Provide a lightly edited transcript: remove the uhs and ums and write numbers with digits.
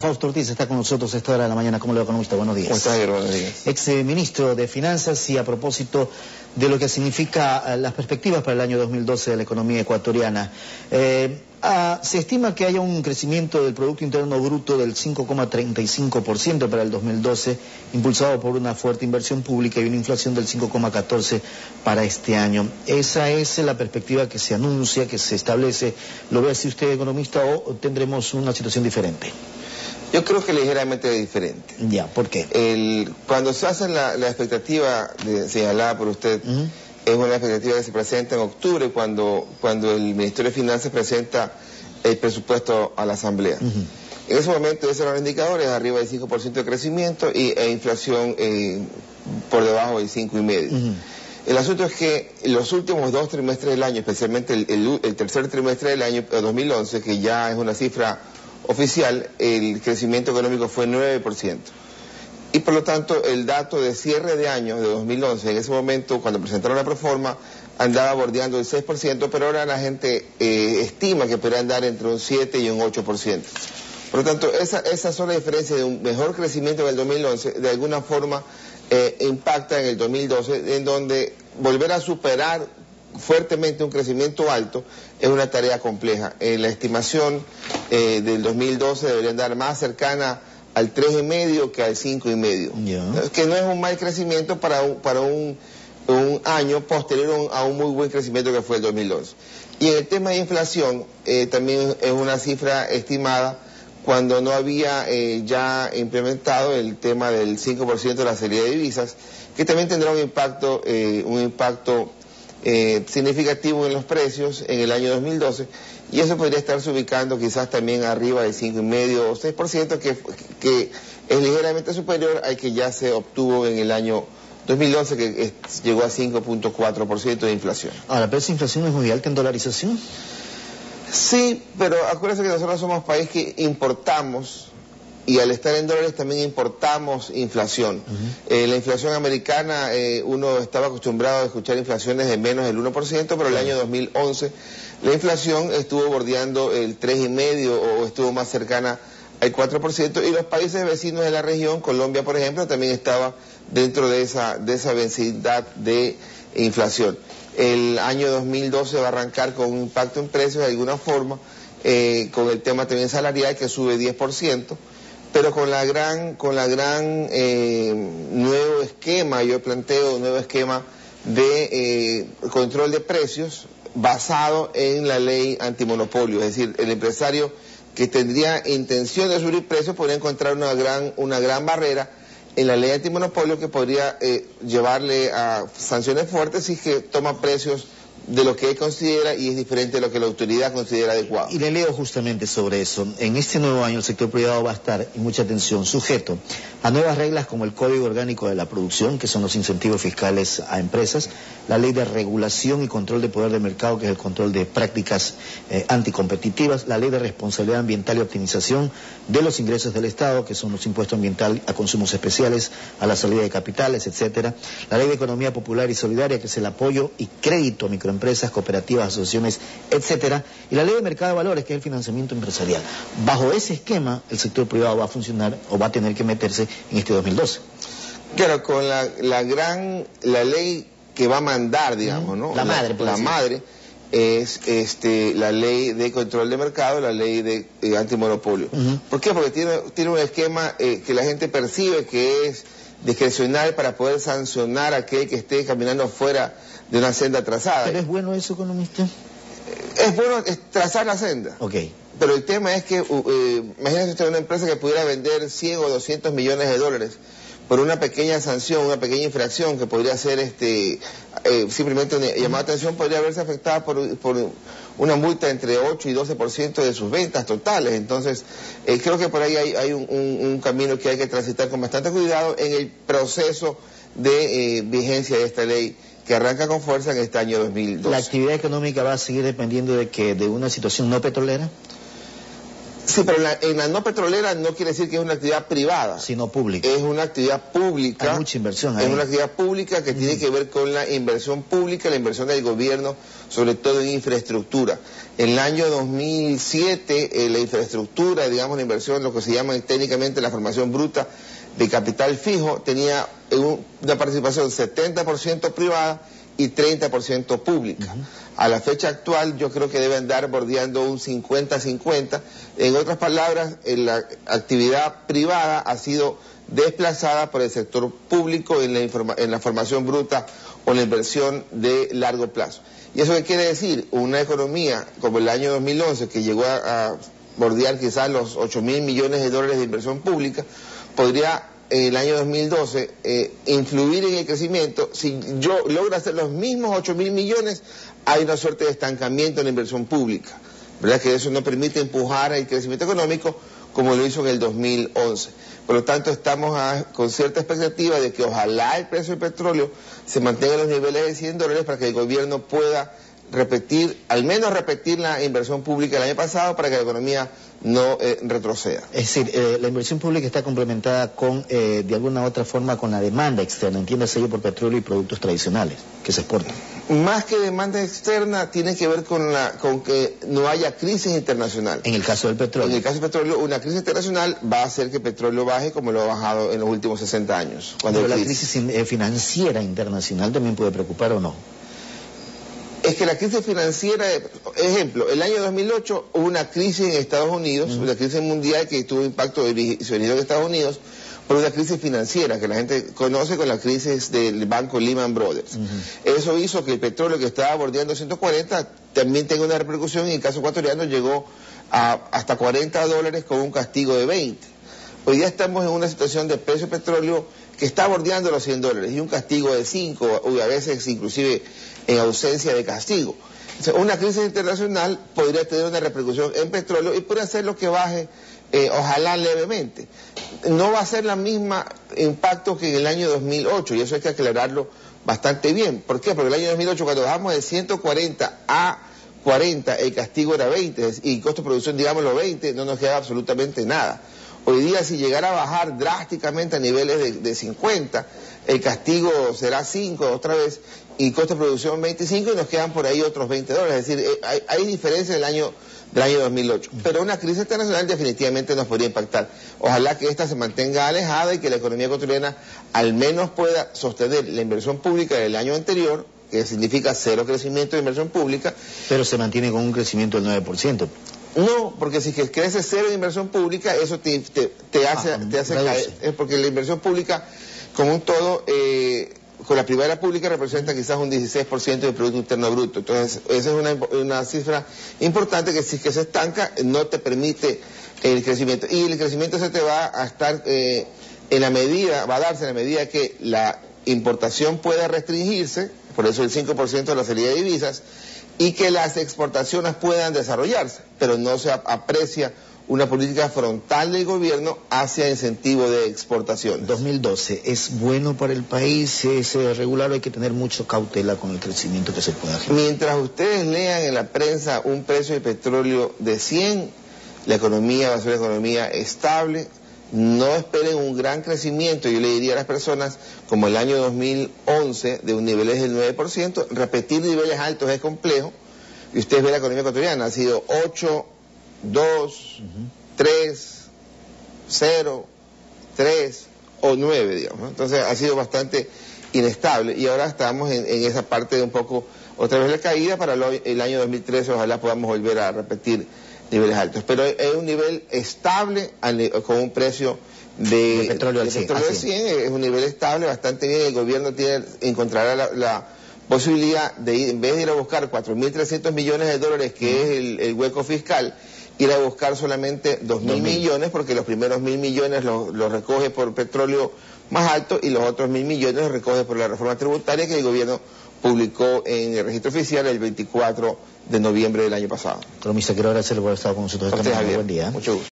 Fausto Ortiz está con nosotros a esta hora de la mañana. ¿Cómo le va, economista? Buenos días. ¿Cómo está, Javier? Buenos días. Ex ministro de Finanzas, y a propósito de lo que significa las perspectivas para el año 2012 de la economía ecuatoriana. Se estima que haya un crecimiento del Producto Interno Bruto del 5,35% para el 2012, impulsado por una fuerte inversión pública y una inflación del 5,14% para este año. Esa es la perspectiva que se anuncia, que se establece. ¿Lo ve así usted, economista, o tendremos una situación diferente? Yo creo que ligeramente diferente. Ya, ¿por qué? Cuando se hace la expectativa señalada por usted, es una expectativa que se presenta en octubre cuando el Ministerio de Finanzas presenta el presupuesto a la Asamblea. En ese momento esos eran los indicadores, arriba del 5% de crecimiento e inflación por debajo del 5,5%. El asunto es que los últimos 2 trimestres del año, especialmente el tercer trimestre del año 2011, que ya es una cifra oficial, el crecimiento económico fue 9%. Y por lo tanto, el dato de cierre de año de 2011, en ese momento, cuando presentaron la proforma, andaba bordeando el 6%, pero ahora la gente estima que podría andar entre un 7 y un 8%. Por lo tanto, esa sola diferencia de un mejor crecimiento en el 2011, de alguna forma, impacta en el 2012, en donde volver a superar fuertemente un crecimiento alto es una tarea compleja. La estimación del 2012 debería andar más cercana al 3,5 que al 5,5. Que no es un mal crecimiento para un año posterior a un muy buen crecimiento que fue el 2011. Y en el tema de inflación, también es una cifra estimada cuando no había ya implementado el tema del 5% de la salida de divisas, que también tendrá un impacto significativo en los precios en el año 2012, y eso podría estarse ubicando quizás también arriba del 5,5 o 6%, que es ligeramente superior al que ya se obtuvo en el año 2011, que llegó a 5,4% de inflación. Ahora, ¿pero esa inflación es muy alta en dolarización? Sí, pero acuérdense que nosotros somos país que importamos, y al estar en dólares también importamos inflación. La inflación americana, uno estaba acostumbrado a escuchar inflaciones de menos del 1%, pero el año 2011 la inflación estuvo bordeando el 3,5% o estuvo más cercana al 4%, y los países vecinos de la región, Colombia por ejemplo, también estaba dentro de esa densidad de inflación. El año 2012 va a arrancar con un impacto en precios de alguna forma, con el tema también salarial que sube 10%, pero con la gran nuevo esquema, yo planteo un nuevo esquema de control de precios basado en la ley antimonopolio. Es decir, el empresario que tendría intención de subir precios podría encontrar una gran barrera en la ley antimonopolio que podría llevarle a sanciones fuertes si es que toma precios de lo que él considera y es diferente de lo que la autoridad considera adecuado. Y le leo justamente sobre eso. En este nuevo año el sector privado va a estar, y mucha atención, sujeto a nuevas reglas como el Código Orgánico de la Producción, que son los incentivos fiscales a empresas, la Ley de Regulación y Control de Poder de Mercado, que es el control de prácticas anticompetitivas, la Ley de Responsabilidad Ambiental y Optimización de los Ingresos del Estado, que son los impuestos ambientales a consumos especiales, a la salida de capitales, etcétera, la Ley de Economía Popular y Solidaria, que es el apoyo y crédito a microempresas, cooperativas, asociaciones, etcétera, y la Ley de Mercado de Valores, que es el financiamiento empresarial. Bajo ese esquema, el sector privado va a funcionar o va a tener que meterse en este 2012. Claro, con la ley que va a mandar, digamos, ¿no? La madre es la ley de control de mercado, la ley de antimonopolio. ¿Por qué? Porque tiene un esquema que la gente percibe que es discrecional para poder sancionar a aquel que esté caminando fuera de una senda trazada. ¿Pero es bueno eso, economista? Es bueno trazar la senda. Ok. Pero el tema es que, imagínese usted una empresa que pudiera vender 100 o 200 millones de dólares por una pequeña sanción, una pequeña infracción que podría ser simplemente una llamada de atención, podría verse afectada por una multa entre 8 y 12% de sus ventas totales. Entonces, creo que por ahí hay un camino que hay que transitar con bastante cuidado en el proceso de vigencia de esta ley que arranca con fuerza en este año 2012. ¿La actividad económica va a seguir dependiendo de una situación no petrolera? Sí, pero en la no petrolera no quiere decir que es una actividad privada. Sino pública. Es una actividad pública. Hay mucha inversión ahí. Es una actividad pública que tiene que ver con la inversión pública, la inversión del gobierno, sobre todo en infraestructura. En el año 2007, la infraestructura, digamos, la inversión, lo que se llama técnicamente la formación bruta de capital fijo, tenía una participación 70% privada y 30% pública. A la fecha actual yo creo que debe andar bordeando un 50-50. En otras palabras, la actividad privada ha sido desplazada por el sector público en la formación bruta o la inversión de largo plazo. ¿Y eso qué quiere decir? Una economía como el año 2011, que llegó a bordear quizás los 8.000 millones de dólares de inversión pública, podría en el año 2012 influir en el crecimiento. Si yo logro hacer los mismos 8.000 millones, hay una suerte de estancamiento en la inversión pública, ¿verdad? Que eso no permite empujar el crecimiento económico como lo hizo en el 2011. Por lo tanto, estamos con cierta expectativa de que ojalá el precio del petróleo se mantenga en los niveles de $100 para que el gobierno pueda al menos repetir la inversión pública del año pasado para que la economía no retroceda. Es decir, la inversión pública está complementada con, de alguna u otra forma, con la demanda externa, entiéndase ello por petróleo y productos tradicionales que se exportan. Más que demanda externa, tiene que ver con que no haya crisis internacional. En el caso del petróleo. En el caso del petróleo, una crisis internacional va a hacer que el petróleo baje como lo ha bajado en los últimos 60 años. Pero la crisis financiera internacional también puede preocupar, ¿o no? Es que la crisis financiera, ejemplo, el año 2008 hubo una crisis en Estados Unidos, una crisis mundial que tuvo impacto de su origen en Estados Unidos, por una crisis financiera que la gente conoce con la crisis del banco Lehman Brothers. Eso hizo que el petróleo que estaba bordeando 140 también tenga una repercusión, y en el caso ecuatoriano llegó a hasta $40 con un castigo de 20. Hoy día estamos en una situación de precio de petróleo que está bordeando los $100 y un castigo de 5, o a veces inclusive en ausencia de castigo. O sea, una crisis internacional podría tener una repercusión en petróleo y puede hacer lo que baje, ojalá levemente. No va a ser la misma impacto que en el año 2008, y eso hay que aclararlo bastante bien. ¿Por qué? Porque en el año 2008, cuando bajamos de 140 a 40, el castigo era 20, y costo de producción, digámoslo, 20, no nos queda absolutamente nada. Hoy día, si llegara a bajar drásticamente a niveles de 50, el castigo será 5 otra vez, y costo de producción 25, y nos quedan por ahí otros $20. Es decir, hay diferencia del año 2008. Pero una crisis internacional definitivamente nos podría impactar. Ojalá que esta se mantenga alejada y que la economía ecuatoriana al menos pueda sostener la inversión pública del año anterior, que significa cero crecimiento de inversión pública. Pero se mantiene con un crecimiento del 9%. No, porque si crece cero de inversión pública, eso te hace caer, porque la inversión pública, como un todo, con la privada pública representa quizás un 16% del Producto Interno Bruto. Entonces, esa es una cifra importante que si que se estanca, no te permite el crecimiento. Y el crecimiento se te va a estar va a darse en la medida que la importación pueda restringirse, por eso el 5% de la salida de divisas, y que las exportaciones puedan desarrollarse, pero no se aprecia una política frontal del gobierno hacia incentivo de exportación. 2012, ¿es bueno para el país? ¿Es regular? ¿Hay que tener mucha cautela con el crecimiento que se pueda generar? Mientras ustedes lean en la prensa un precio de petróleo de 100, la economía va a ser una economía estable. No esperen un gran crecimiento. Yo le diría a las personas, como el año 2011, de un nivel del 9%, repetir niveles altos es complejo, y ustedes ven la economía ecuatoriana, ha sido 8, 2, 3, 0, 3 o 9, digamos, ¿no? Entonces ha sido bastante inestable, y ahora estamos en esa parte de un poco, otra vez la caída. Para el año 2013 ojalá podamos volver a repetir niveles altos, pero es un nivel estable con un precio de petróleo al 100, es un nivel estable, bastante bien. El gobierno encontrará la posibilidad de ir, en vez de ir a buscar 4.300 millones de dólares, que es el hueco fiscal, ir a buscar solamente 2.000 millones, porque los primeros 1.000 millones los recoge por petróleo más alto, y los otros 1.000 millones los recoge por la reforma tributaria que el gobierno publicó en el registro oficial el 24 de noviembre del año pasado. Economista, quiero agradecerle por haber estado con nosotros esta mañana. Buen día. Mucho gusto.